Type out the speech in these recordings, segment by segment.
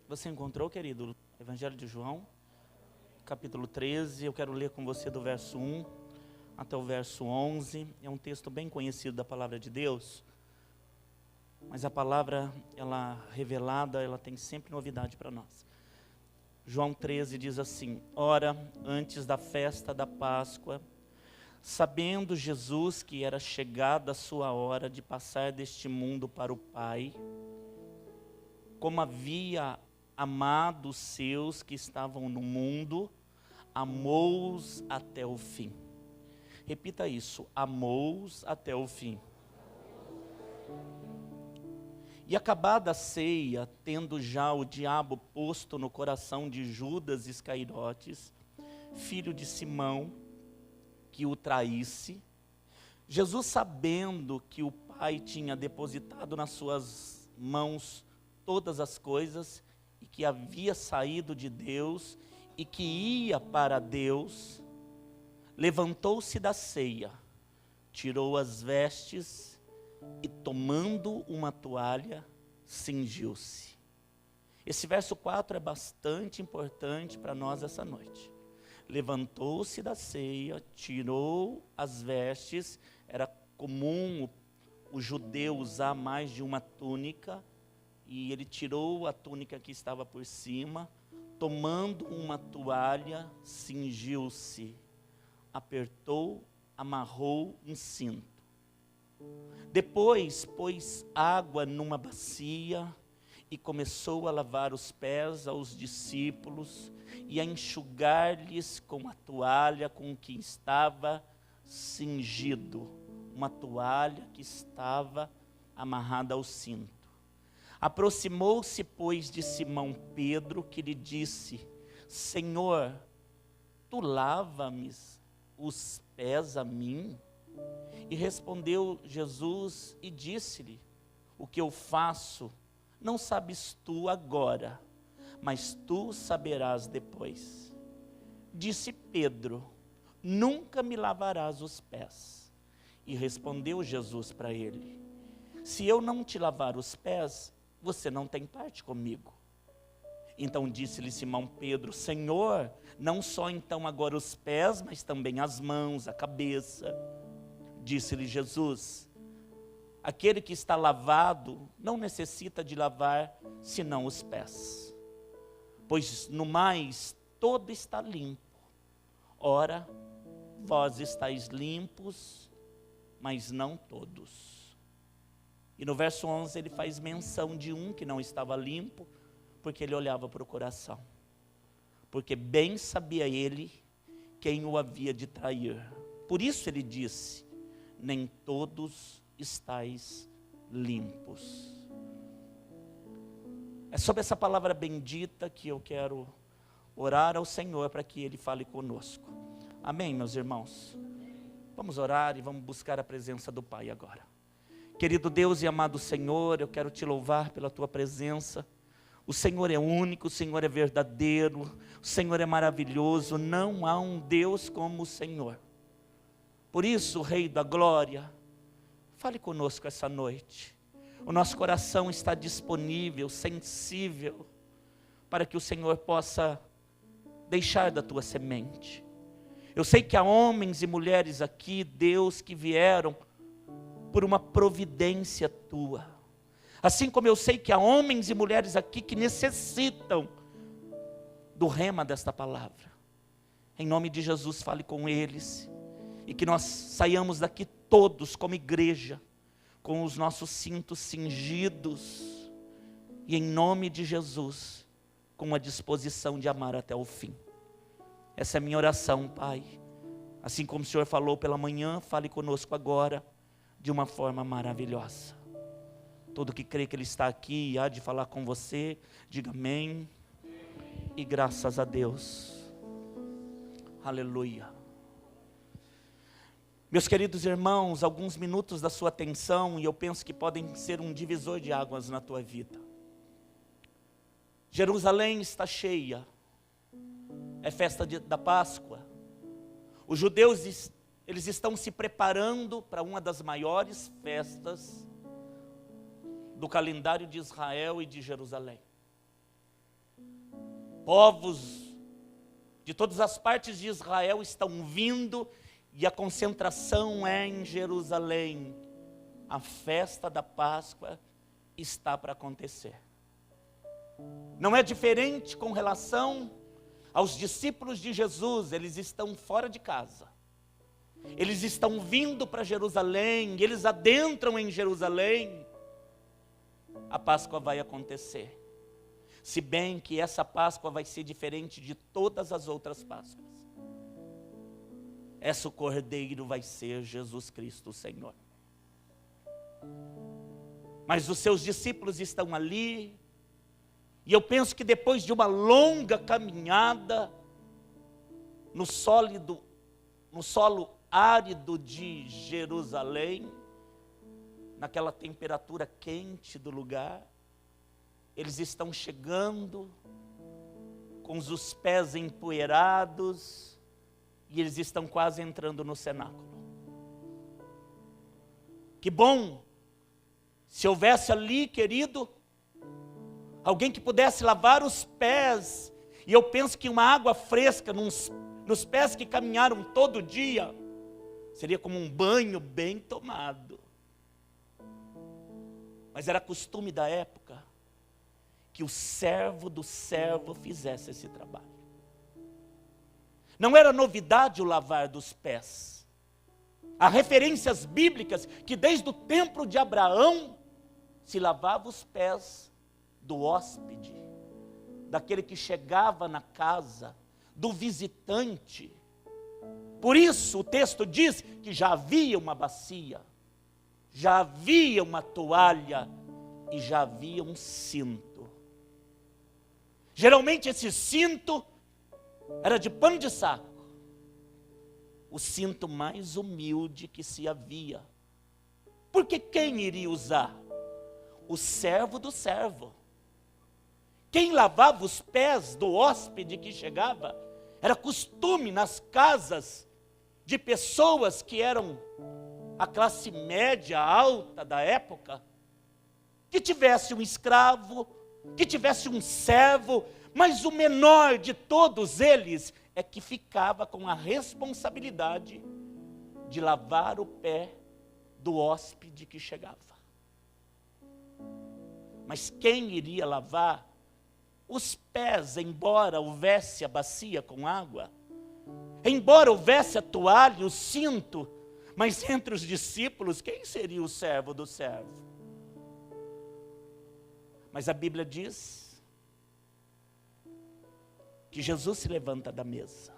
Você encontrou, querido? Evangelho de João, capítulo 13. Eu quero ler com você do verso 1 até o verso 11. É um texto bem conhecido da palavra de Deus. Mas a palavra, ela revelada, ela tem sempre novidade para nós. João 13 diz assim: Ora, antes da festa da Páscoa, sabendo Jesus que era chegada a sua hora de passar deste mundo para o Pai, como havia amado os seus que estavam no mundo, amou-os até o fim. Repita isso: amou-os até o fim. E acabada a ceia, tendo já o diabo posto no coração de Judas Iscariotes, filho de Simão, que o traísse, Jesus, sabendo que o Pai tinha depositado nas suas mãos todas as coisas, e que havia saído de Deus, e que ia para Deus, levantou-se da ceia, tirou as vestes, e tomando uma toalha, cingiu-se. Esse verso 4 é bastante importante para nós essa noite. Levantou-se da ceia, tirou as vestes. Era comum o judeu usar mais de uma túnica, e ele tirou a túnica que estava por cima, tomando uma toalha, cingiu-se, apertou, amarrou um cinto. Depois pôs água numa bacia e começou a lavar os pés aos discípulos e a enxugar-lhes com a toalha com que estava cingido, uma toalha que estava amarrada ao cinto. Aproximou-se, pois, de Simão Pedro, que lhe disse: Senhor, tu lava-me os pés a mim? E respondeu Jesus e disse-lhe: o que eu faço não sabes tu agora, mas tu saberás depois. Disse Pedro: nunca me lavarás os pés. E respondeu Jesus para ele: se eu não te lavar os pés, você não tem parte comigo. Então disse-lhe Simão Pedro: Senhor, não só então agora os pés, mas também as mãos, a cabeça. Disse-lhe Jesus: aquele que está lavado não necessita de lavar senão os pés, pois no mais todo está limpo. Ora, vós estáis limpos, mas não todos. E no verso 11 ele faz menção de um que não estava limpo, porque ele olhava para o coração, porque bem sabia ele quem o havia de trair. Por isso ele disse: nem todos estáis limpos. É sobre essa palavra bendita que eu quero orar ao Senhor para que Ele fale conosco. Amém, meus irmãos? Vamos orar e vamos buscar a presença do Pai agora. Querido Deus e amado Senhor, eu quero te louvar pela tua presença. O Senhor é único, o Senhor é verdadeiro, o Senhor é maravilhoso. Não há um Deus como o Senhor. Por isso, Rei da Glória, fale conosco essa noite. O nosso coração está disponível, sensível, para que o Senhor possa deixar da tua semente. Eu sei que há homens e mulheres aqui, Deus, que vieram por uma providência tua. Assim como eu sei que há homens e mulheres aqui que necessitam do rema desta palavra. Em nome de Jesus, fale com eles. E que nós saiamos daqui todos como igreja, com os nossos cintos cingidos. E em nome de Jesus, com a disposição de amar até o fim. Essa é a minha oração, Pai. Assim como o Senhor falou pela manhã, fale conosco agora, de uma forma maravilhosa. Todo que crê que Ele está aqui e há de falar com você, diga amém. E graças a Deus. Aleluia. Meus queridos irmãos, alguns minutos da sua atenção, e eu penso que podem ser um divisor de águas na tua vida. Jerusalém está cheia. É festa da Páscoa. Os judeus, eles estão se preparando para uma das maiores festas do calendário de Israel e de Jerusalém. povos de todas as partes de Israel estão vindo e a concentração é em Jerusalém. A festa da Páscoa está para acontecer. Não é diferente com relação aos discípulos de Jesus. Eles estão fora de casa. Eles estão vindo para Jerusalém, eles adentram em Jerusalém. A Páscoa vai acontecer. Se bem que essa Páscoa vai ser diferente de todas as outras Páscoas. O Cordeiro vai ser Jesus Cristo, o Senhor. Mas os seus discípulos estão ali, e eu penso que depois de uma longa caminhada, no solo árido de Jerusalém, naquela temperatura quente do lugar, eles estão chegando, com os pés empoeirados, e eles estão quase entrando no cenáculo. Que bom, se houvesse ali, querido, alguém que pudesse lavar os pés, e eu penso que uma água fresca nos pés que caminharam todo dia, seria como um banho bem tomado. Mas era costume da época, que o servo do servo fizesse esse trabalho. Não era novidade o lavar dos pés. Há referências bíblicas que desde o templo de Abraão se lavava os pés do hóspede, daquele que chegava na casa, do visitante. Por isso o texto diz que já havia uma bacia, já havia uma toalha e já havia um cinto. Geralmente esse cinto era de pano de saco, o cinto mais humilde que se havia. Porque quem iria usar? O servo do servo. Quem lavava os pés do hóspede que chegava? Era costume nas casas de pessoas que eram a classe média alta da época, que tivesse um escravo, que tivesse um servo, mas o menor de todos eles é que ficava com a responsabilidade de lavar o pé do hóspede que chegava. Mas quem iria lavar os pés, embora houvesse a bacia com água, embora houvesse a toalha, o cinto, mas entre os discípulos, quem seria o servo do servo? Mas a Bíblia diz que Jesus se levanta da mesa,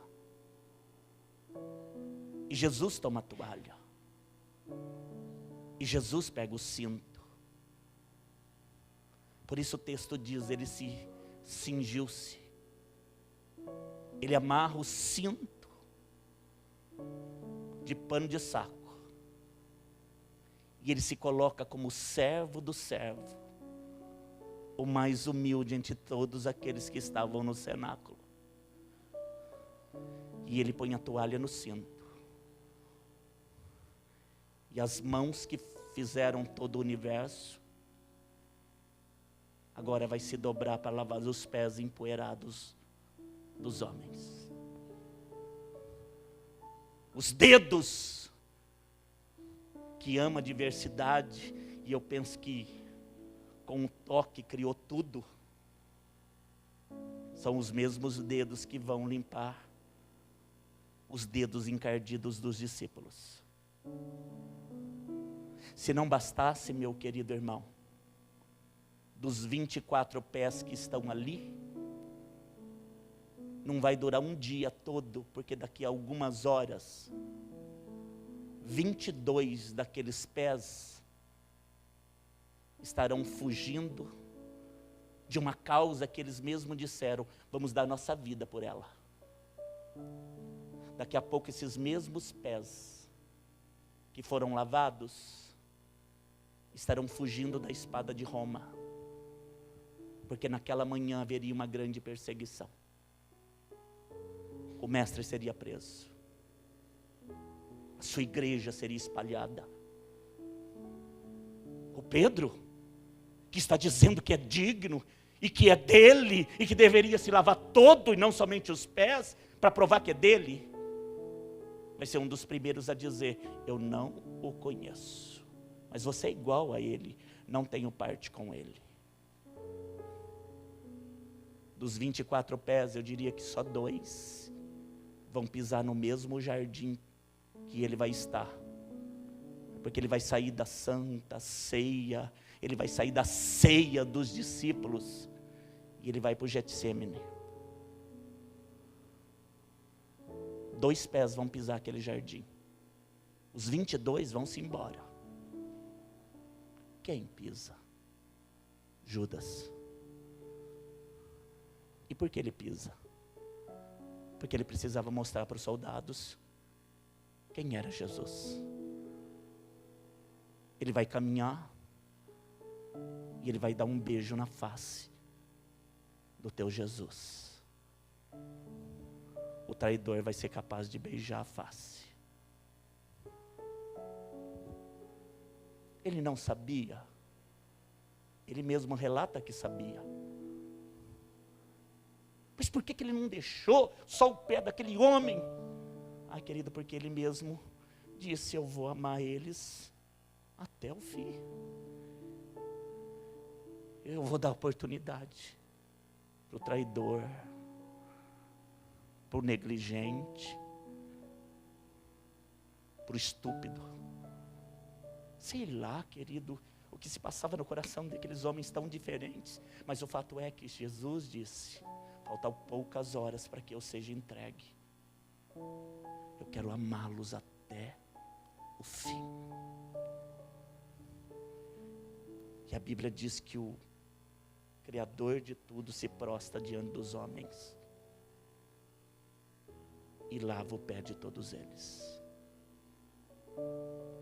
e Jesus toma a toalha, e Jesus pega o cinto. Por isso o texto diz, ele se cingiu-se, ele amarra o cinto de pano de saco, e ele se coloca como servo do servo, o mais humilde entre todos aqueles que estavam no cenáculo. E ele põe a toalha no cinto, e as mãos que fizeram todo o universo, agora vai se dobrar para lavar os pés empoeirados dos homens. Os dedos que ama a diversidade, e eu penso que com um toque criou tudo, são os mesmos dedos que vão limpar os dedos encardidos dos discípulos. Se não bastasse, meu querido irmão, dos 24 pés que estão ali, não vai durar um dia todo, porque daqui a algumas horas, 22 daqueles pés estarão fugindo de uma causa que eles mesmos disseram, vamos dar nossa vida por ela. Daqui a pouco esses mesmos pés que foram lavados estarão fugindo da espada de Roma, porque naquela manhã haveria uma grande perseguição. O mestre seria preso, a sua igreja seria espalhada. O Pedro, que está dizendo que é digno, e que é dele, e que deveria se lavar todo e não somente os pés, para provar que é dele, vai ser um dos primeiros a dizer: eu não o conheço, mas você é igual a ele, não tenho parte com ele. Dos 24 pés, eu diria que só 2 vão pisar no mesmo jardim que ele vai estar, porque ele vai sair da santa ceia, ele vai sair da ceia dos discípulos, e ele vai para o Getsêmani. 2 pés vão pisar aquele jardim, os 22 vão se embora. Quem pisa? Judas. E por que ele pisa? Porque ele precisava mostrar para os soldados quem era Jesus. Ele vai caminhar e ele vai dar um beijo na face do teu Jesus. O traidor vai ser capaz de beijar a face. Ele não sabia. Ele mesmo relata que sabia. Mas por que ele não deixou só o pé daquele homem? Ai, querido, porque ele mesmo disse: eu vou amar eles até o fim. Eu vou dar oportunidade para o traidor, para o negligente, para o estúpido. Sei lá, querido, o que se passava no coração daqueles homens tão diferentes. Mas o fato é que Jesus disse: faltam poucas horas para que eu seja entregue. Eu quero amá-los até o fim. E a Bíblia diz que o Criador de tudo se prostra diante dos homens e lava o pé de todos eles.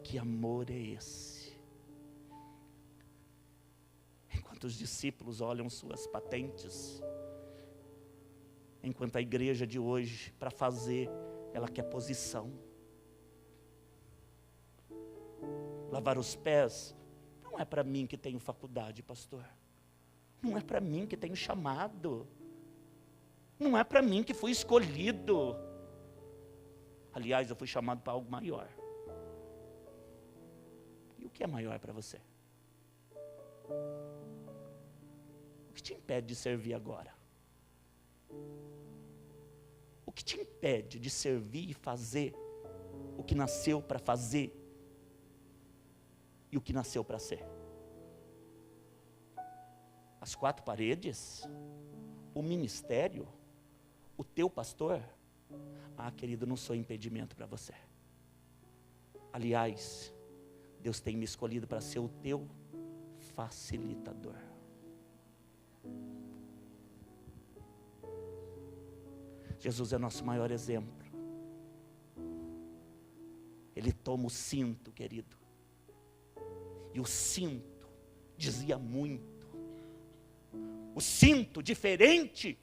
Que amor é esse? Enquanto os discípulos olham suas patentes, enquanto a igreja de hoje, para fazer, ela quer posição. Lavar os pés não é para mim que tenho faculdade, pastor. Não é para mim que tenho chamado. Não é para mim que fui escolhido. Aliás, eu fui chamado para algo maior. E o que é maior para você? O que te impede de servir agora? O que te impede de servir e fazer o que nasceu para fazer e o que nasceu para ser? As 4 paredes? O ministério? O teu pastor? Ah, querido, não sou impedimento para você. Aliás, Deus tem me escolhido para ser o teu facilitador. Jesus é nosso maior exemplo. Ele toma o cinto, querido. E o cinto dizia muito. O cinto, diferente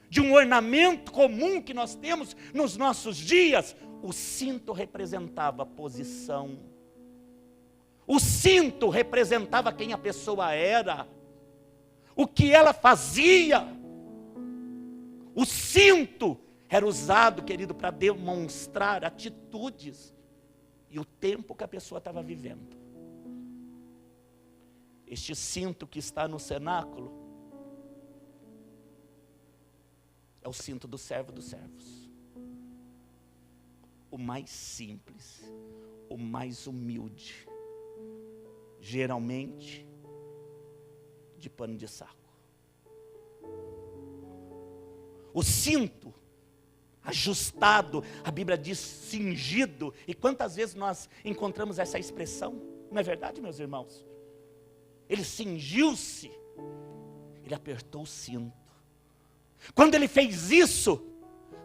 de um ornamento comum que nós temos nos nossos dias, o cinto representava posição. O cinto representava quem a pessoa era, o que ela fazia. O cinto era usado, querido, para demonstrar atitudes e o tempo que a pessoa estava vivendo. Este cinto que está no cenáculo é o cinto do servo dos servos. O mais simples, o mais humilde, geralmente de pano de saco. O cinto ajustado, a Bíblia diz cingido. E quantas vezes nós encontramos essa expressão? Não é verdade, meus irmãos? Ele cingiu-se, ele apertou o cinto. Quando ele fez isso,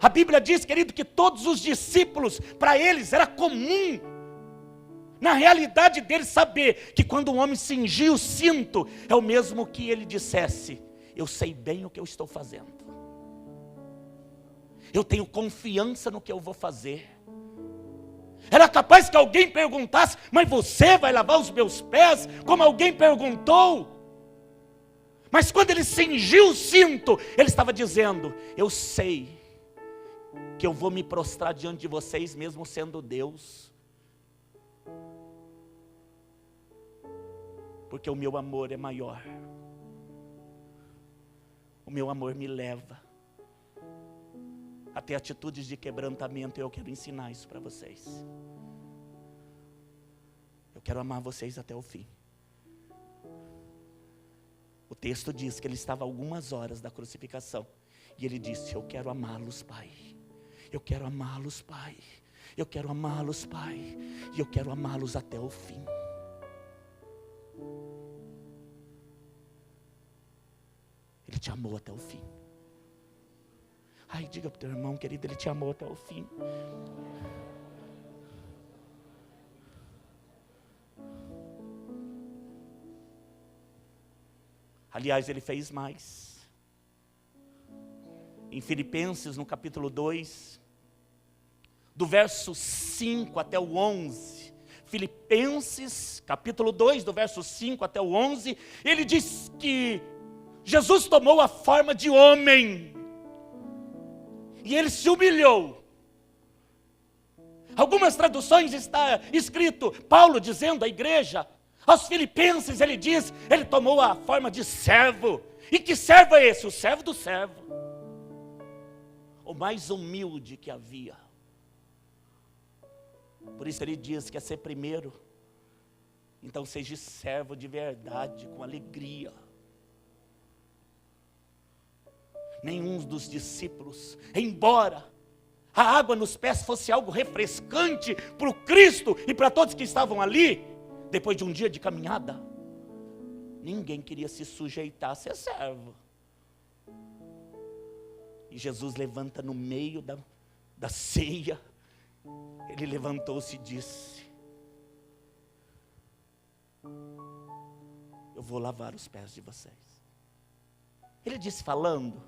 a Bíblia diz, querido, que todos os discípulos, para eles era comum, na realidade deles, saber que quando um homem cingia o cinto, é o mesmo que ele dissesse: eu sei bem o que eu estou fazendo. Eu tenho confiança no que eu vou fazer. Era capaz que alguém perguntasse: mas você vai lavar os meus pés? Como alguém perguntou. Mas quando ele cingiu o cinto, ele estava dizendo: eu sei que eu vou me prostrar diante de vocês, mesmo sendo Deus, porque o meu amor é maior. O meu amor me leva a ter atitudes de quebrantamento, e eu quero ensinar isso para vocês. Eu quero amar vocês até o fim. O texto diz que ele estava a algumas horas da crucificação, e ele disse: eu quero amá-los, Pai. Eu quero amá-los, Pai. Eu quero amá-los, Pai. E eu quero amá-los até o fim. Ele te amou até o fim. Ai, diga para o teu irmão, querido, ele te amou até o fim. Aliás, ele fez mais. Em Filipenses, no capítulo 2, do verso 5 até o 11, Filipenses, capítulo 2, do verso 5 até o 11, ele diz que Jesus tomou a forma de homem, e ele se humilhou. Algumas traduções está escrito, Paulo dizendo à igreja, aos filipenses, ele diz, ele tomou a forma de servo. E que servo é esse? O servo do servo. O mais humilde que havia. Por isso ele diz que é ser primeiro. Então seja servo de verdade, com alegria. Nenhum dos discípulos, embora a água nos pés fosse algo refrescante para o Cristo e para todos que estavam ali, depois de um dia de caminhada, ninguém queria se sujeitar a ser servo. E Jesus levanta no meio da ceia, ele levantou-se e disse: eu vou lavar os pés de vocês. Ele disse falando?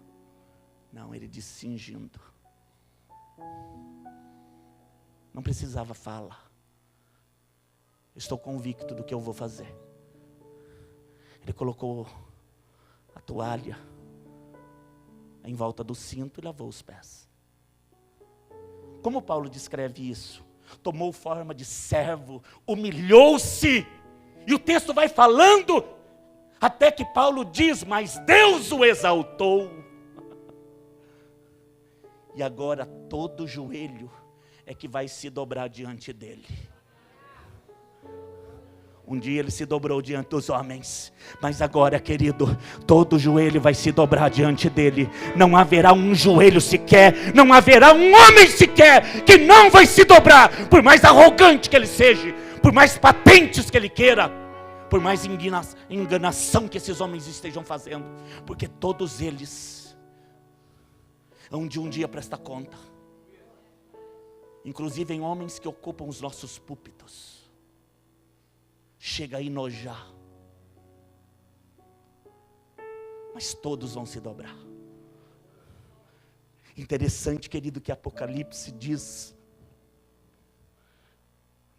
Não, ele disse cingindo. Não precisava falar. Estou convicto do que eu vou fazer. Ele colocou a toalha em volta do cinto e lavou os pés. Como Paulo descreve isso? Tomou forma de servo, humilhou-se. E o texto vai falando, até que Paulo diz, mas Deus o exaltou. E agora todo joelho é que vai se dobrar diante dele. Um dia ele se dobrou diante dos homens, mas agora, querido, todo joelho vai se dobrar diante dele. Não haverá um joelho sequer, não haverá um homem sequer que não vai se dobrar, por mais arrogante que ele seja, por mais patentes que ele queira, por mais enganação que esses homens estejam fazendo, porque todos eles hão de um dia prestar conta. Inclusive em homens que ocupam os nossos púlpitos. Chega a enojar, mas todos vão se dobrar. Interessante, querido, que Apocalipse diz,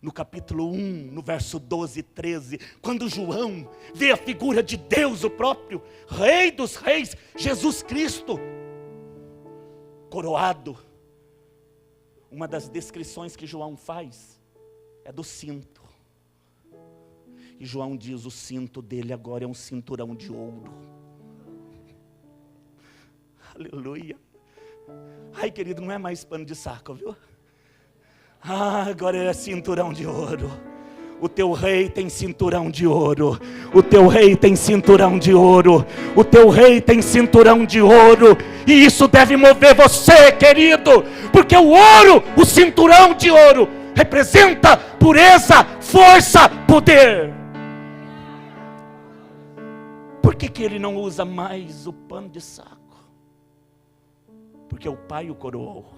no capítulo 1, no verso 12 e 13, quando João vê a figura de Deus, o próprio Rei dos Reis, Jesus Cristo, coroado, uma das descrições que João faz é do cinto. E João diz, o cinto dele agora é um cinturão de ouro. Aleluia. Ai, querido, não é mais pano de saco, viu? Agora é cinturão de ouro. O teu rei tem cinturão de ouro. O teu rei tem cinturão de ouro. O teu rei tem cinturão de ouro. E isso deve mover você, querido. Porque o ouro, o cinturão de ouro, representa pureza, força, poder. Por que ele não usa mais o pano de saco? Porque o pai o coroou.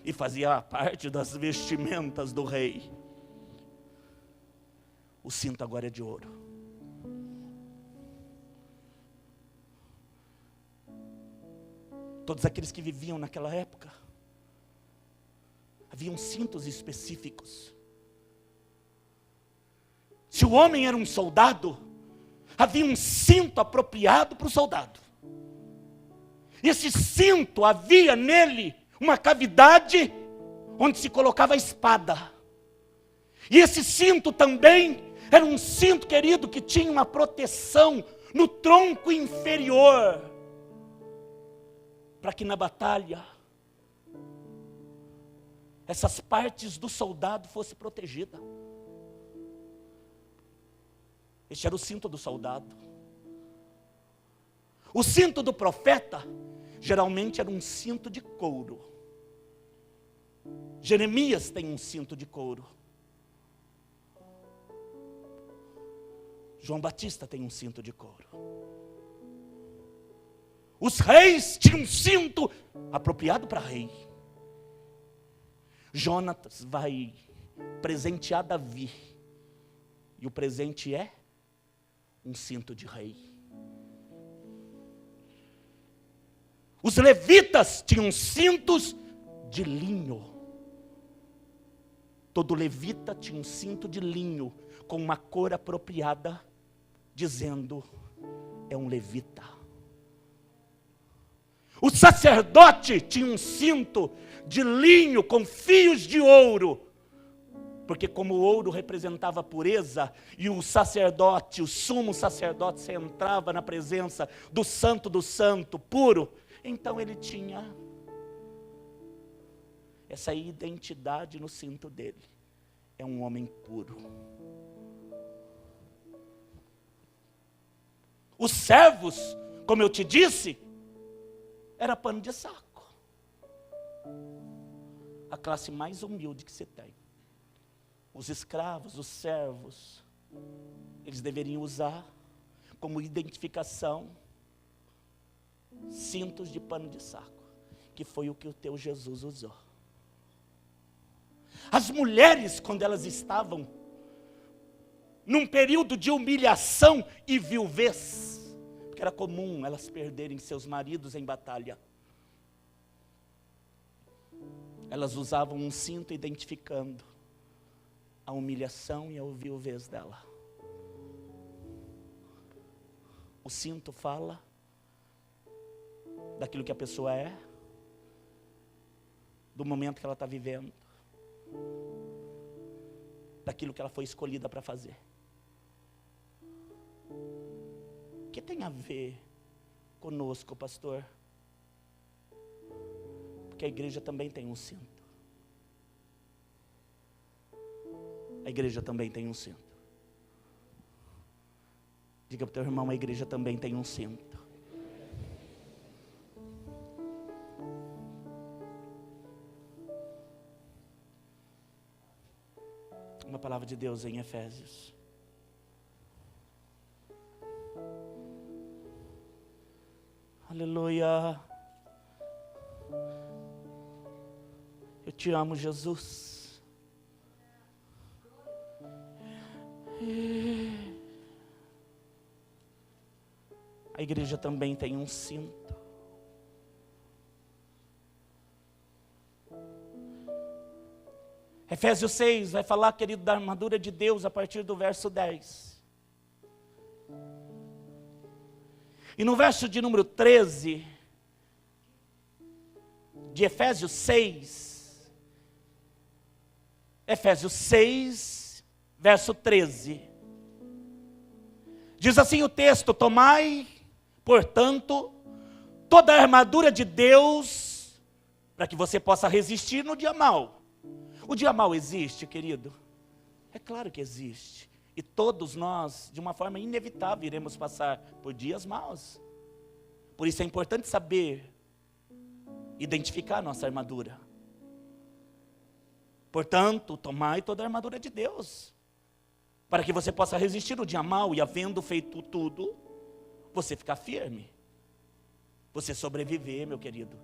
E fazia parte das vestimentas do rei. O cinto agora é de ouro. Todos aqueles que viviam naquela época, haviam cintos específicos. Se o homem era um soldado, havia um cinto apropriado para o soldado. Esse cinto, havia nele uma cavidade onde se colocava a espada. E esse cinto também era um cinto, querido, que tinha uma proteção no tronco inferior, para que na batalha essas partes do soldado fossem protegidas. Este era o cinto do soldado. O cinto do profeta geralmente era um cinto de couro. Jeremias tem um cinto de couro. João Batista tem um cinto de couro. Os reis tinham um cinto apropriado para rei. Jonatas vai presentear Davi. E o presente é um cinto de rei. Os levitas tinham cintos de linho. Todo levita tinha um cinto de linho com uma cor apropriada, dizendo: é um levita. O sacerdote tinha um cinto de linho com fios de ouro, porque como o ouro representava a pureza, e o sacerdote, o sumo sacerdote, se entrava na presença do santo puro, então ele tinha essa identidade no cinto dele. É um homem puro. Os servos, como eu te disse, era pano de saco. A classe mais humilde que se tem. Os escravos, os servos, eles deveriam usar como identificação cintos de pano de saco, que foi o que o teu Jesus usou. As mulheres, quando elas estavam num período de humilhação e viuvez, porque era comum elas perderem seus maridos em batalha, elas usavam um cinto identificando a humilhação e a viuvez dela. O cinto fala daquilo que a pessoa é, do momento que ela está vivendo, daquilo que ela foi escolhida para fazer. O que tem a ver conosco, pastor? Porque a igreja também tem um cinto. A igreja também tem um cinto. Diga para o teu irmão: a igreja também tem um cinto. Uma palavra de Deus em Efésios. Aleluia. Eu te amo, Jesus. A igreja também tem um cinto. Efésios 6 vai falar, querido, da armadura de Deus a partir do verso 10. E no verso de número 13, de Efésios 6, verso 13, diz assim o texto: tomai, portanto, toda a armadura de Deus, para que você possa resistir no dia mau. O dia mau existe, querido? É claro que existe. E todos nós, de uma forma inevitável, iremos passar por dias maus. Por isso é importante saber identificar a nossa armadura. Portanto, tomai toda a armadura de Deus, para que você possa resistir no dia mau, e havendo feito tudo, você ficar firme. Você sobreviver, meu querido.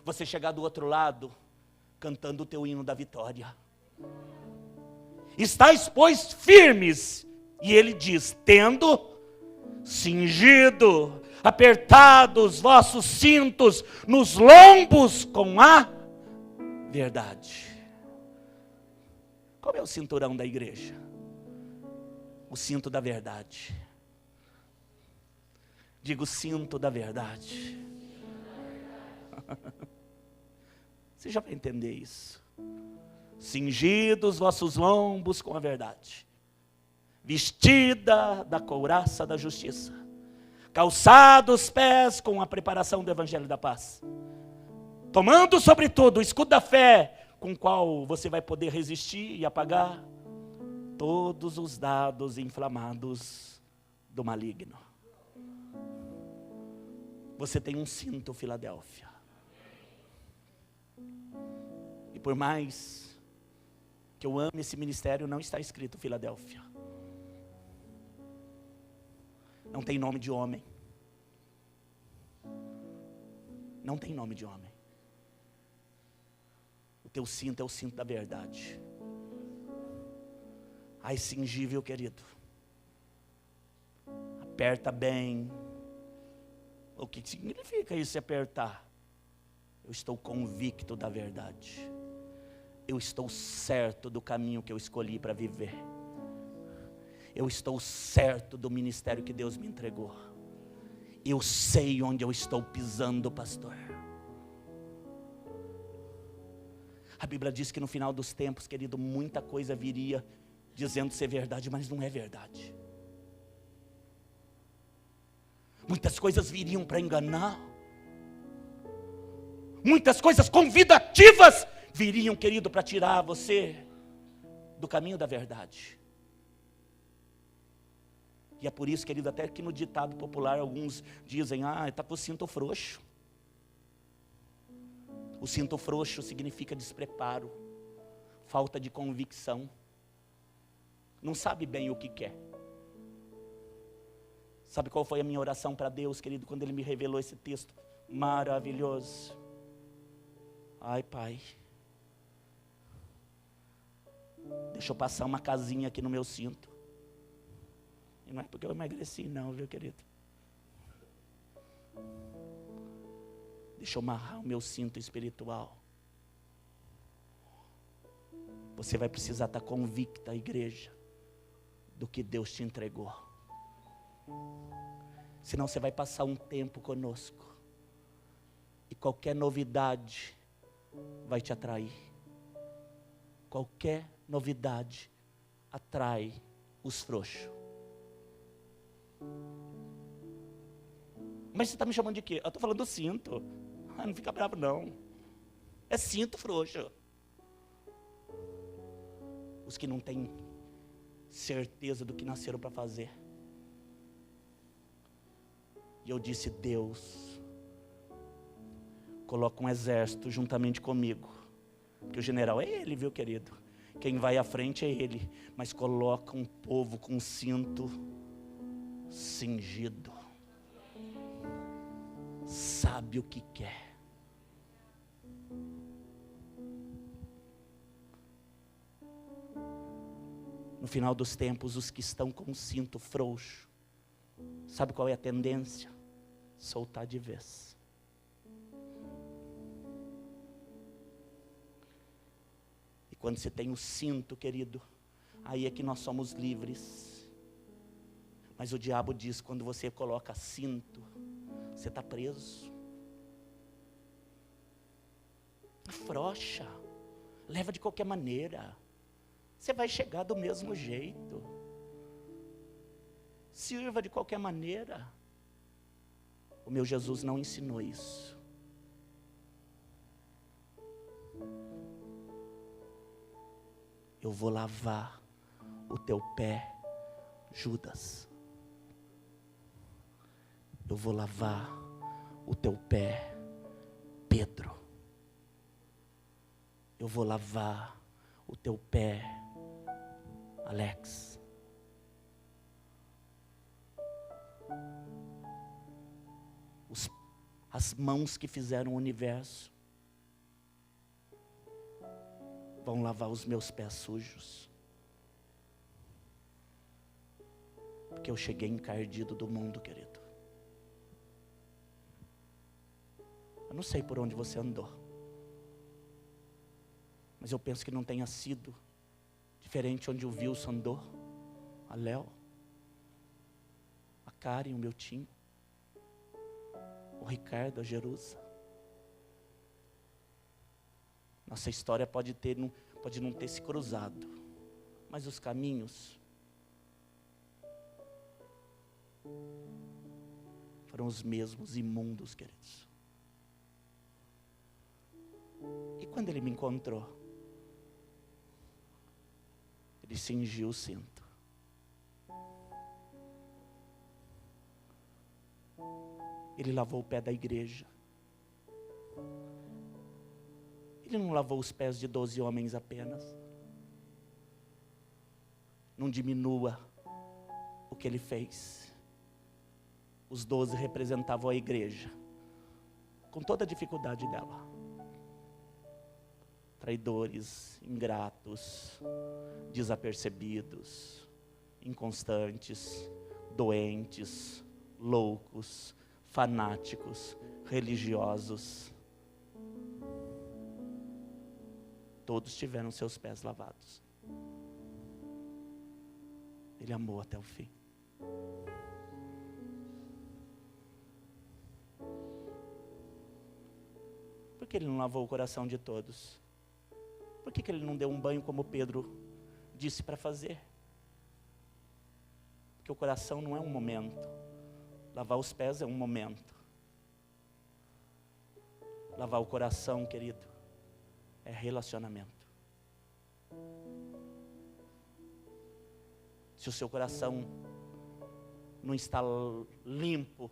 Você chegar do outro lado cantando o teu hino da vitória. Estais, pois, firmes. E ele diz: tendo cingido, apertado os vossos cintos nos lombos com a verdade. Qual é o cinturão da igreja? O cinto da verdade. Digo, cinto da verdade. Você já vai entender isso. Cingidos vossos lombos com a verdade, vestida da couraça da justiça, calçados os pés com a preparação do evangelho da paz, tomando sobretudo o escudo da fé, com o qual você vai poder resistir e apagar todos os dardos inflamados do maligno. Você tem um cinto, Filadélfia. E por mais que eu ame esse ministério, não está escrito Filadélfia. Não tem nome de homem. Não tem nome de homem. O teu cinto é o cinto da verdade. Ai, cingível, querido. Aperta bem. O que significa isso, apertar? Eu estou convicto da verdade. Eu estou certo do caminho que eu escolhi para viver. Eu estou certo do ministério que Deus me entregou. Eu sei onde eu estou pisando, pastor. A Bíblia diz que no final dos tempos, querido, muita coisa viria dizendo ser verdade, mas não é verdade. Muitas coisas viriam para enganar. Muitas coisas convidativas viriam, querido, para tirar você do caminho da verdade. E é por isso, querido, até que no ditado popular alguns dizem, está com o cinto frouxo. O cinto frouxo significa despreparo, falta de convicção. Não sabe bem o que quer. Sabe qual foi a minha oração para Deus, querido, quando Ele me revelou esse texto maravilhoso? Ai, Pai, deixa eu passar uma casinha aqui no meu cinto. E não é porque eu emagreci não, viu, querido? Deixa eu amarrar o meu cinto espiritual. Você vai precisar estar convicta, igreja, do que Deus te entregou. Senão você vai passar um tempo conosco e qualquer novidade vai te atrair. Qualquer novidade atrai os frouxos. Mas você está me chamando de quê? Eu estou falando do cinto. Não fica bravo não. É cinto frouxo. Os que não têm certeza do que nasceram para fazer. E eu disse, Deus, coloca um exército juntamente comigo. Porque o general é ele, viu, querido? Quem vai à frente é ele. Mas coloca um povo com cinto cingido. Sabe o que quer. No final dos tempos, os que estão com o cinto frouxo, sabe qual é a tendência? Soltar de vez. E quando você tem o cinto, querido, aí é que nós somos livres. Mas o diabo diz, quando você coloca cinto, você está preso. Afrouxa. Leva de qualquer maneira. Você vai chegar do mesmo jeito. Sirva de qualquer maneira. O meu Jesus não ensinou isso. Eu vou lavar o teu pé, Judas. Eu vou lavar o teu pé, Pedro. Eu vou lavar o teu pé, Alex. As mãos que fizeram o universo vão lavar os meus pés sujos. Porque eu cheguei encardido do mundo, querido. Eu não sei por onde você andou. Mas eu penso que não tenha sido diferente onde o Wilson andou, a Léo, a Karen, o meu time. o Ricardo, a Jerusa. Nossa história pode não ter se cruzado, mas os caminhos foram os mesmos, imundos, queridos. E quando ele me encontrou, ele cingiu o cinto. Ele lavou o pé da igreja. Ele não lavou os pés de 12 homens apenas. Não diminua o que ele fez. Os 12 representavam a igreja, com toda a dificuldade dela. Traidores, ingratos, desapercebidos, inconstantes, doentes, loucos, fanáticos, religiosos. Todos tiveram seus pés lavados. Ele amou até o fim. Por que ele não lavou o coração de todos? Por que ele não deu um banho como Pedro disse para fazer? Porque o coração não é um momento. Lavar os pés é um momento. Lavar o coração, querido, é relacionamento. Se o seu coração não está limpo,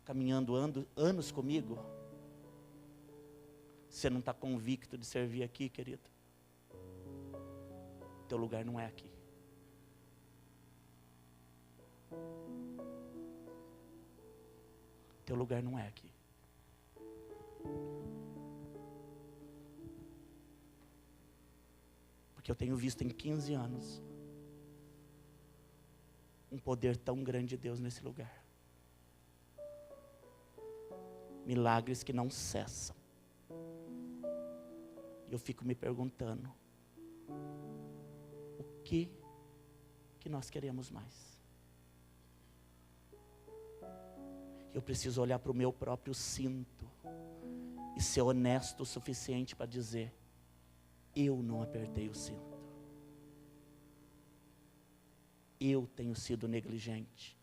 caminhando anos comigo, você não está convicto de servir aqui, querido, teu lugar não é aqui. Teu lugar não é aqui. Porque eu tenho visto em 15 anos um poder tão grande de Deus nesse lugar. Milagres que não cessam. E eu fico me perguntando, o que nós queremos mais? Eu preciso olhar para o meu próprio cinto e ser honesto o suficiente para dizer, eu não apertei o cinto. Eu tenho sido negligente.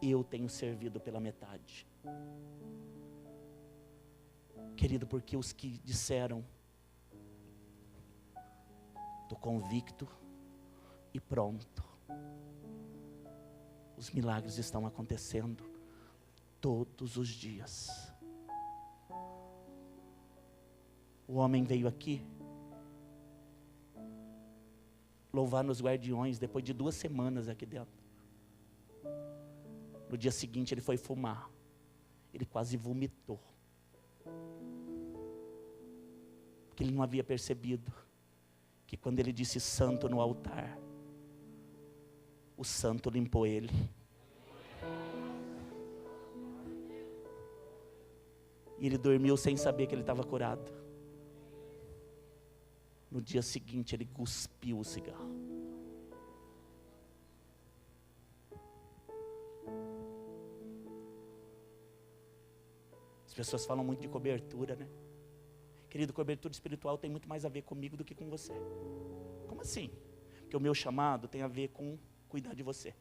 Eu tenho servido pela metade. Querido, porque os que disseram, estou convicto e pronto. Os milagres estão acontecendo todos os dias. O homem veio aqui louvar nos guardiões depois de 2 semanas aqui dentro. No dia seguinte ele foi fumar. Ele quase vomitou. Porque ele não havia percebido que quando ele disse santo no altar, o santo limpou ele. E ele dormiu sem saber que ele estava curado. No dia seguinte ele cuspiu o cigarro. As pessoas falam muito de cobertura, né? Querido, cobertura espiritual tem muito mais a ver comigo do que com você. Como assim? Porque o meu chamado tem a ver com cuidar de você.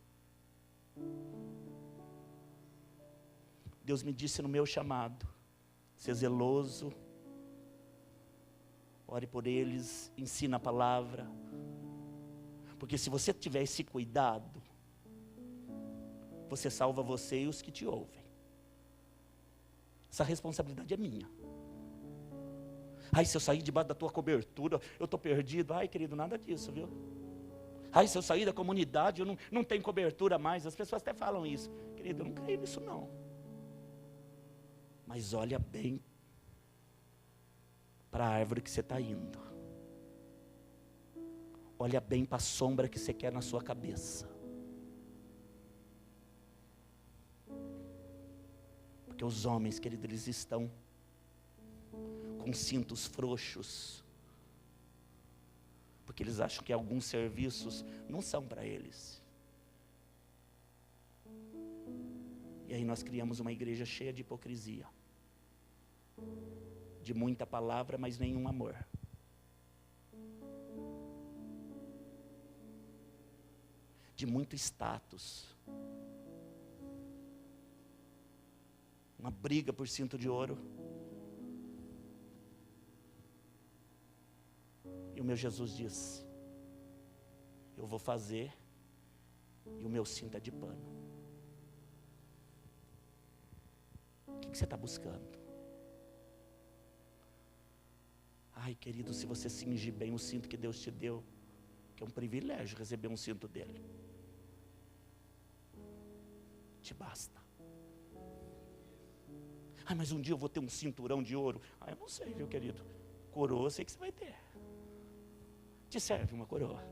Deus me disse no meu chamado, ser zeloso, ore por eles, ensina a palavra. Porque se você tiver esse cuidado, você salva você e os que te ouvem. Essa responsabilidade é minha. Ai, se eu sair debaixo da tua cobertura, eu estou perdido. Ai, querido, nada disso, viu? Ai, se eu sair da comunidade, eu não tenho cobertura mais. As pessoas até falam isso. Querido, eu não creio nisso não. Mas olha bem para a árvore que você está indo. Olha bem para a sombra que você quer na sua cabeça. Porque os homens, querido, eles estão com cintos frouxos. Porque eles acham que alguns serviços não são para eles. E E aí nós criamos uma igreja cheia de hipocrisia. De muita palavra, mas nenhum amor. De muito status. Uma briga por cinto de ouro. E o meu Jesus diz: eu vou fazer, e o meu cinto é de pano. O que você está buscando? Ai, querido, se você cingir bem o cinto que Deus te deu, que é um privilégio receber um cinto dele, te basta. Ai, mas um dia eu vou ter um cinturão de ouro. Ah, eu não sei, viu, querido? Coroa eu sei que você vai ter. Te serve uma coroa.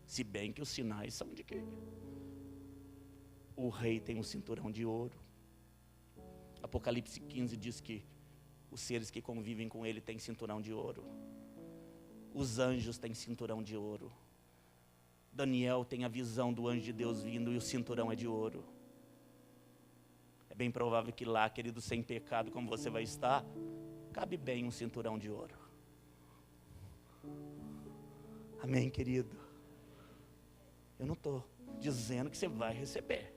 Se bem que os sinais são de quê? O rei tem um cinturão de ouro. Apocalipse 15 diz que os seres que convivem com ele têm cinturão de ouro. Os anjos têm cinturão de ouro. Daniel tem a visão do anjo de Deus vindo e o cinturão é de ouro. É bem provável que lá, querido, sem pecado como você vai estar, cabe bem um cinturão de ouro. Amém, querido? Eu não estou dizendo que você vai receber.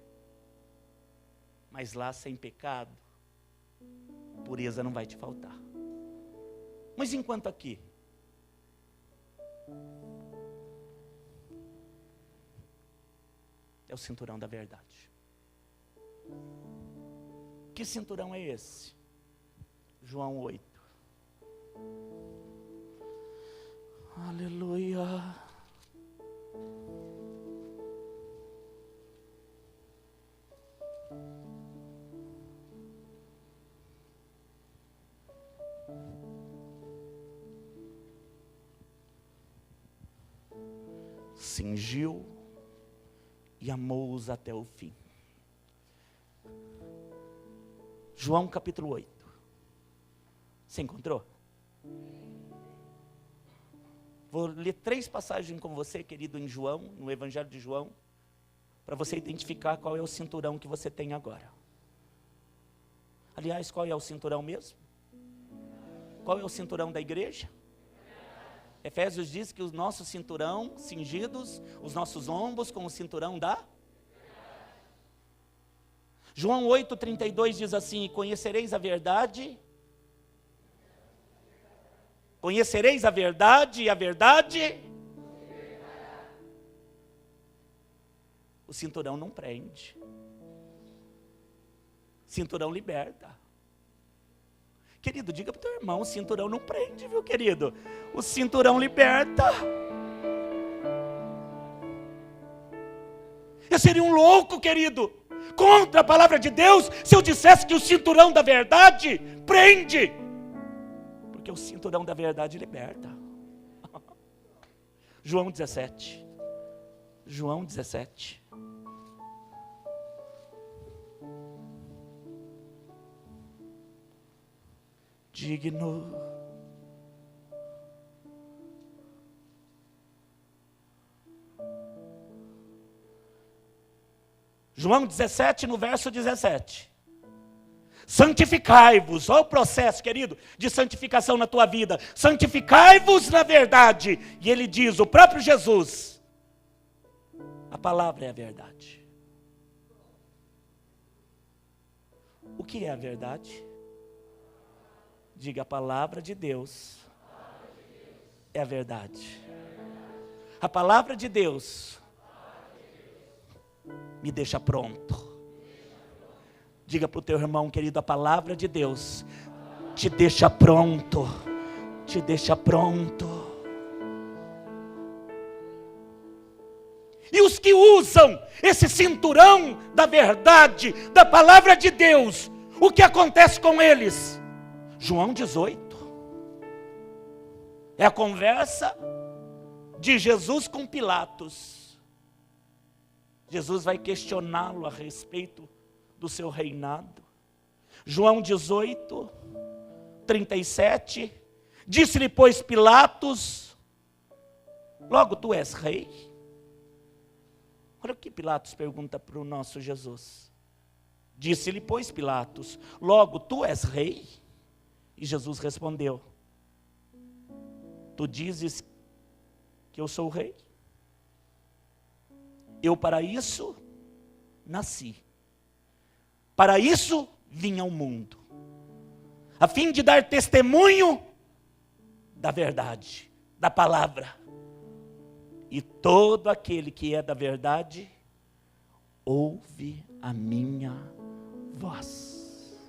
Mas lá sem pecado, pureza não vai te faltar. Mas enquanto aqui, é o cinturão da verdade. Que cinturão é esse? João 8. Aleluia. Cingiu e amou-os até o fim. João capítulo 8. Você encontrou? Vou ler 3 passagens com você, querido, em João, no Evangelho de João, para você identificar qual é o cinturão que você tem agora. Aliás, qual é o cinturão mesmo? Qual é o cinturão da igreja? Efésios diz que o nosso cinturão, cingidos, os nossos ombros com o cinturão da... João 8,32 diz assim: conhecereis a verdade. Conhecereis a verdade e a verdade... O cinturão não prende. Cinturão liberta. Querido, diga para o teu irmão, o cinturão não prende, viu, querido? O cinturão liberta. Eu seria um louco, querido, contra a palavra de Deus, se eu dissesse que o cinturão da verdade prende. Porque o cinturão da verdade liberta. João 17. João 17. Digno. João 17, no verso 17. Santificai-vos, olha o processo, querido, de santificação na tua vida. Santificai-vos na verdade. E ele diz, o próprio Jesus, a palavra é a verdade. O que é a verdade? Diga, a palavra de Deus é a verdade. A palavra de Deus me deixa pronto. Diga para o teu irmão, querido, a palavra de Deus te deixa pronto. Te deixa pronto. E os que usam esse cinturão da verdade, da palavra de Deus, o que acontece com eles? João 18. É a conversa de Jesus com Pilatos. Jesus vai questioná-lo a respeito do seu reinado. João 18, 37. Disse-lhe, pois, Pilatos: logo tu és rei? Olha o que Pilatos pergunta para o nosso Jesus. Disse-lhe, pois, Pilatos: logo, tu és rei? E Jesus respondeu: tu dizes que eu sou o rei? Eu para isso nasci. Para isso vim ao mundo, a fim de dar testemunho da verdade, da palavra. E todo aquele que é da verdade, ouve a minha voz.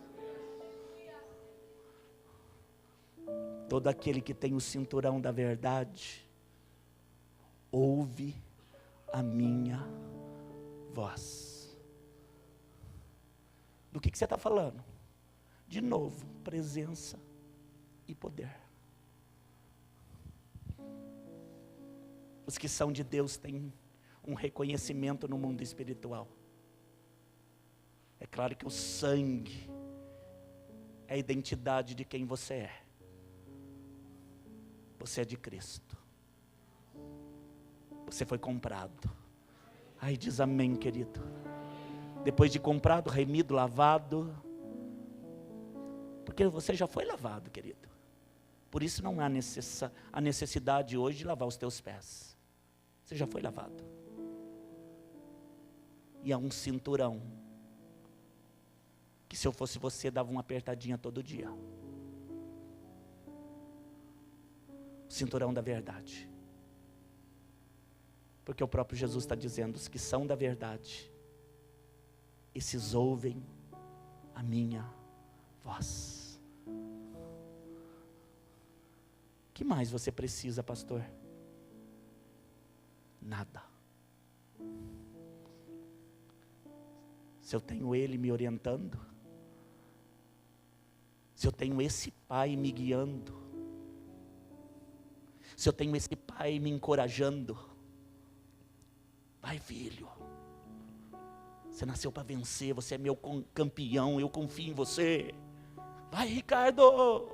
Todo aquele que tem o cinturão da verdade, ouve a minha voz. Do que você está falando? De novo, presença e poder. Os que são de Deus têm um reconhecimento no mundo espiritual. É claro que o sangue é a identidade de quem você é. Você é de Cristo. Você foi comprado. Ai, diz amém, querido. Depois de comprado, remido, lavado. Porque você já foi lavado, querido. Por isso não há a necessidade hoje de lavar os teus pés. Você já foi lavado. E há um cinturão, que se eu fosse você, dava uma apertadinha todo dia. O cinturão da verdade. Porque o próprio Jesus está dizendo, os que são da verdade, esses ouvem a minha voz. O que mais você precisa, pastor? Nada. Se eu tenho Ele me orientando, se eu tenho esse Pai me guiando, se eu tenho esse Pai me encorajando, vai, filho, você nasceu para vencer, você é meu campeão, eu confio em você. Vai, Ricardo.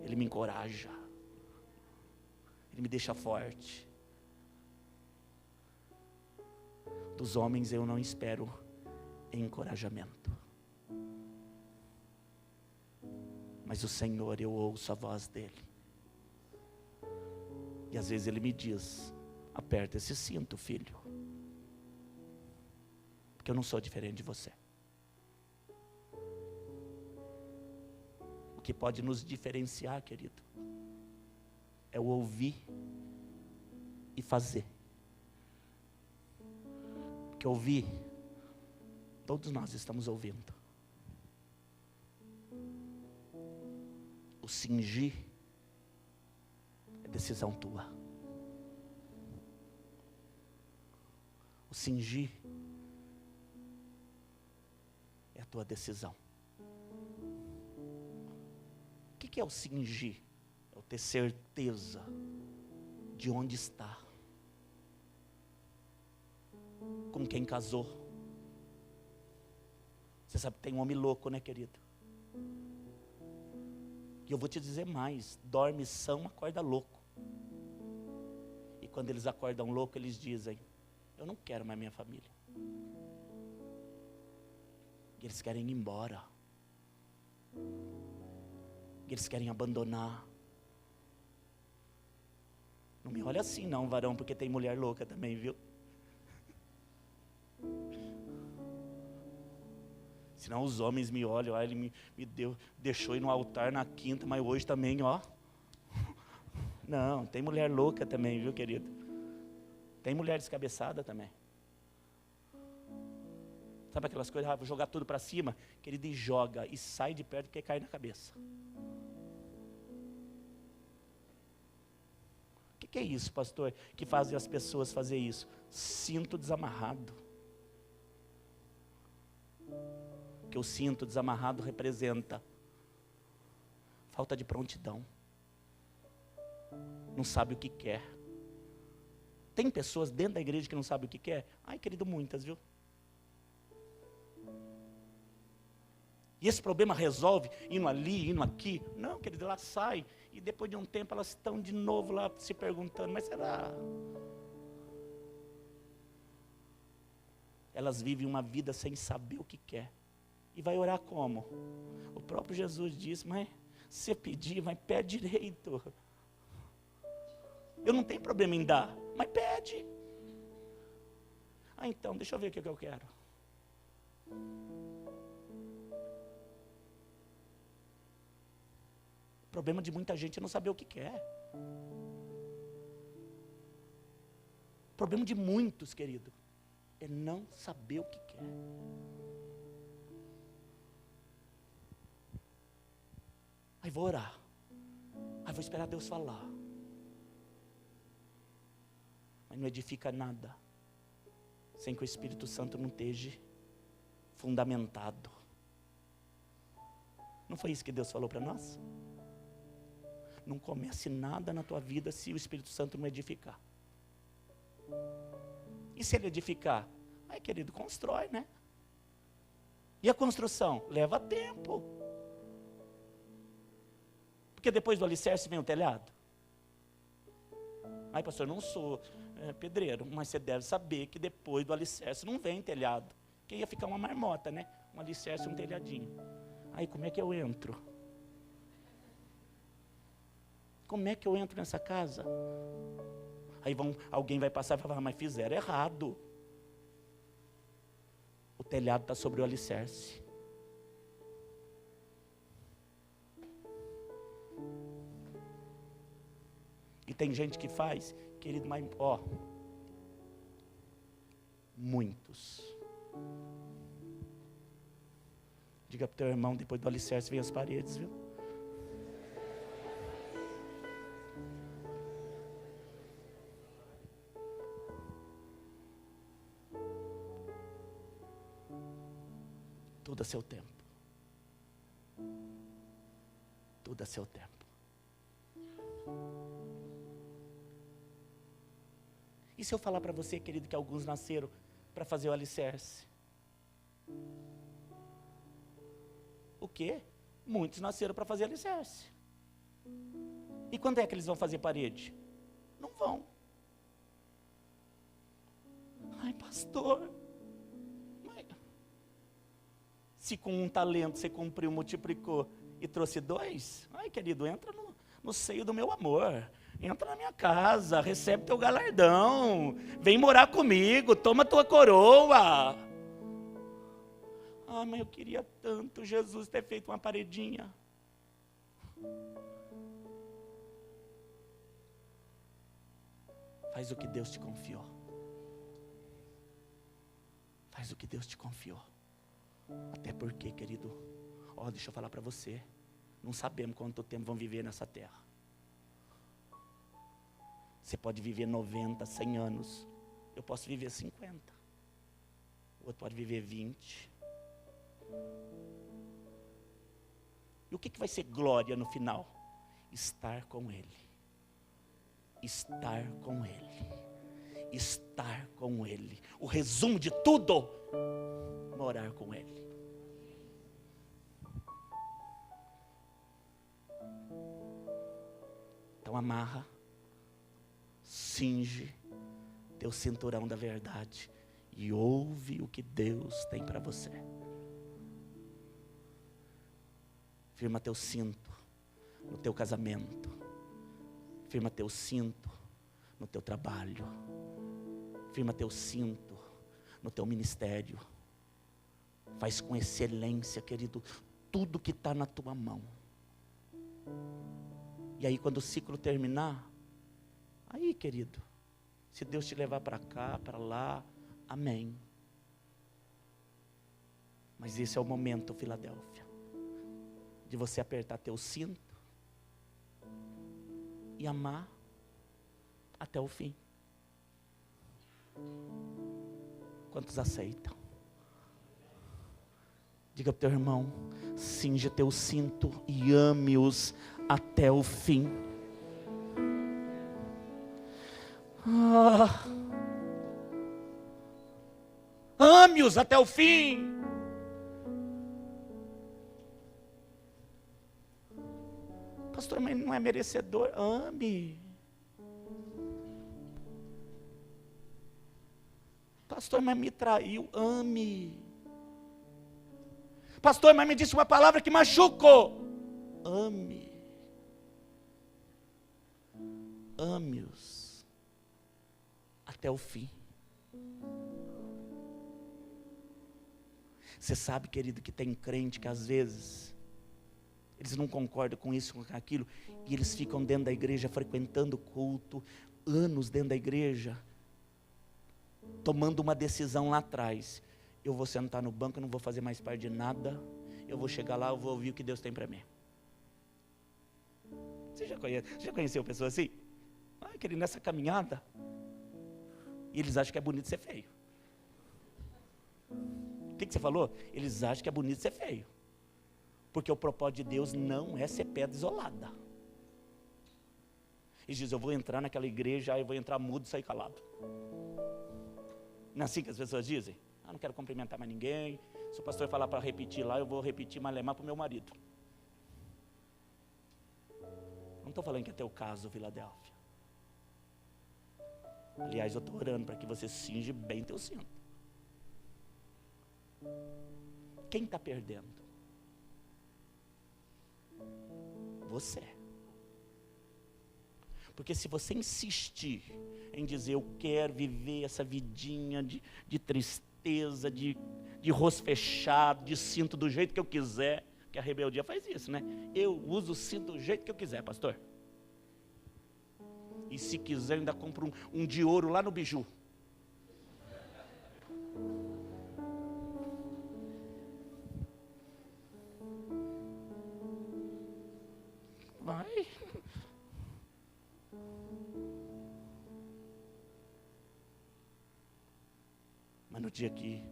Ele me encoraja, Ele me deixa forte. Dos homens eu não espero encorajamento, mas o Senhor, eu ouço a voz dEle. E às vezes Ele me diz, aperta esse cinto, filho, porque eu não sou diferente de você. O que pode nos diferenciar, querido, é o ouvir e fazer. Porque ouvir, todos nós estamos ouvindo. O cingir é decisão tua. O cingir é a tua decisão. O que é o cingir? É o ter certeza de onde está, com quem casou. Você sabe que tem um homem louco, né, querido? E eu vou te dizer mais, dorme são, acorda louco. E quando eles acordam louco, eles dizem, eu não quero mais minha família. E eles querem ir embora. E eles querem abandonar. Não me olha assim não, varão, porque tem mulher louca também, viu? Senão os homens me olham, ele me deixou ir no altar na quinta, mas hoje também, ó. Não, tem mulher louca também, viu, querido? Tem mulher descabeçada também. Sabe aquelas coisas, vou jogar tudo para cima? Querido, e joga, e sai de perto porque cai na cabeça. O que é isso, pastor, que faz as pessoas fazer isso? Cinto desamarrado. Que o cinto desamarrado representa falta de prontidão. Não sabe o que quer. Tem pessoas dentro da igreja que não sabem o que quer? Ai, querido, muitas, viu? E esse problema resolve indo ali, indo aqui? Não, querido, ela sai. E depois de um tempo elas estão de novo lá se perguntando, mas será? elas vivem uma vida sem saber o que quer. E vai orar como? O próprio Jesus disse, mas se você pedir, mas pede direito. Eu não tenho problema em dar, mas pede. Então, deixa eu ver o que eu quero. O problema de muita gente é não saber o que quer. O problema de muitos, querido, é não saber o que quer. Aí vou orar. Aí vou esperar Deus falar. Mas não edifica nada sem que o Espírito Santo não esteja fundamentado. Não foi isso que Deus falou para nós? Não comece nada na tua vida se o Espírito Santo não edificar. E se ele edificar? Aí, querido, constrói, né? E a construção? Leva tempo. Porque depois do alicerce vem o telhado. Ai, pastor, eu não sou pedreiro, mas você deve saber que depois do alicerce não vem telhado. Que ia ficar uma marmota, né? Um alicerce e um telhadinho. Aí, como é que eu entro? Como é que eu entro nessa casa? Aí alguém vai passar e falar, mas fizeram errado. O telhado está sobre o alicerce. E tem gente que faz, querido, mas muitos. Diga para o teu irmão, depois do alicerce vem as paredes, viu? Tudo a seu tempo. Tudo a seu tempo. E se eu falar para você, querido, que alguns nasceram para fazer o alicerce? O quê? Muitos nasceram para fazer alicerce. E quando é que eles vão fazer parede? Não vão. Ai, pastor. Se com um talento você cumpriu, multiplicou e trouxe 2, ai, querido, entra no seio do meu amor. Entra na minha casa, recebe teu galardão. Vem morar comigo, toma tua coroa. Ah, mas eu queria tanto Jesus ter feito uma paredinha. Faz o que Deus te confiou. Faz o que Deus te confiou. Até porque, querido, deixa eu falar para você, não sabemos quanto tempo vão viver nessa terra. Você pode viver 90, 100 anos. Eu posso viver 50. O outro pode viver 20. E o que vai ser glória no final? Estar com Ele. Estar com Ele. Estar com Ele. O resumo de tudo, morar com Ele. Então amarra, cinge teu cinturão da verdade e ouve o que Deus tem para você. Firma teu cinto no teu casamento. Firma teu cinto no teu trabalho. Firma teu cinto no teu ministério. Faz com excelência, querido, tudo que está na tua mão. E aí quando o ciclo terminar, aí, querido, se Deus te levar para cá, para lá, amém. Mas esse é o momento, Filadélfia, de você apertar teu cinto e amar até o fim. Quantos aceitam? Diga para o teu irmão, cinja teu cinto e ame-os até o fim. Ame-os até o fim. Pastor, mas não é merecedor. Ame. Pastor, mas me traiu. Ame. Pastor, mas me disse uma palavra que machucou. Ame. Ame-os até o fim. Você sabe, querido, que tem crente que às vezes eles não concordam com isso, com aquilo, e eles ficam dentro da igreja, frequentando o culto, anos dentro da igreja, tomando uma decisão lá atrás. Eu vou sentar no banco, eu não vou fazer mais parte de nada, eu vou chegar lá, eu vou ouvir o que Deus tem para mim. Você já conheceu pessoas assim? Querido, nessa caminhada, e eles acham que é bonito ser feio. O que você falou? Eles acham que é bonito ser feio. Porque o propósito de Deus não é ser pedra isolada. Eles dizem, eu vou entrar naquela igreja, eu vou entrar mudo e sair calado. Não é assim que as pessoas dizem? Não quero cumprimentar mais ninguém. Se o pastor falar para repetir lá, eu vou repetir malemar para o meu marido. Não estou falando que é teu caso, Filadélfia. Aliás, eu estou orando para que você cinge bem teu cinto. Quem está perdendo? Você. Porque se você insistir em dizer, eu quero viver essa vidinha de tristeza, de rosto fechado, de cinto do jeito que eu quiser, que a rebeldia faz isso, né? Eu uso o cinto do jeito que eu quiser, pastor. E se quiser, ainda compro um de ouro lá no biju. Vai. Mas no dia que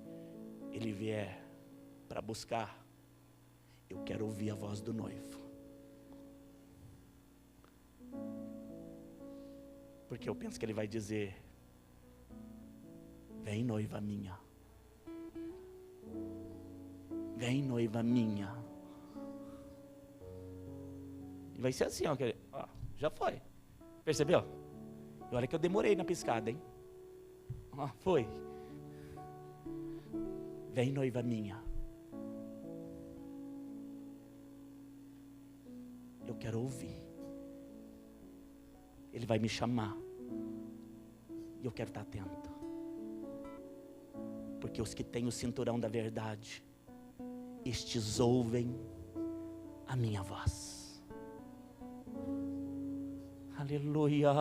ele vier para buscar, eu quero ouvir a voz do noivo. Porque eu penso que ele vai dizer, vem noiva minha. Vem noiva minha. E vai ser assim, ó, já foi. Percebeu? E olha que eu demorei na piscada, hein? Foi. Vem noiva minha. Eu quero ouvir. Ele vai me chamar. E eu quero estar atento. Porque os que têm o cinturão da verdade, estes ouvem a minha voz. Aleluia.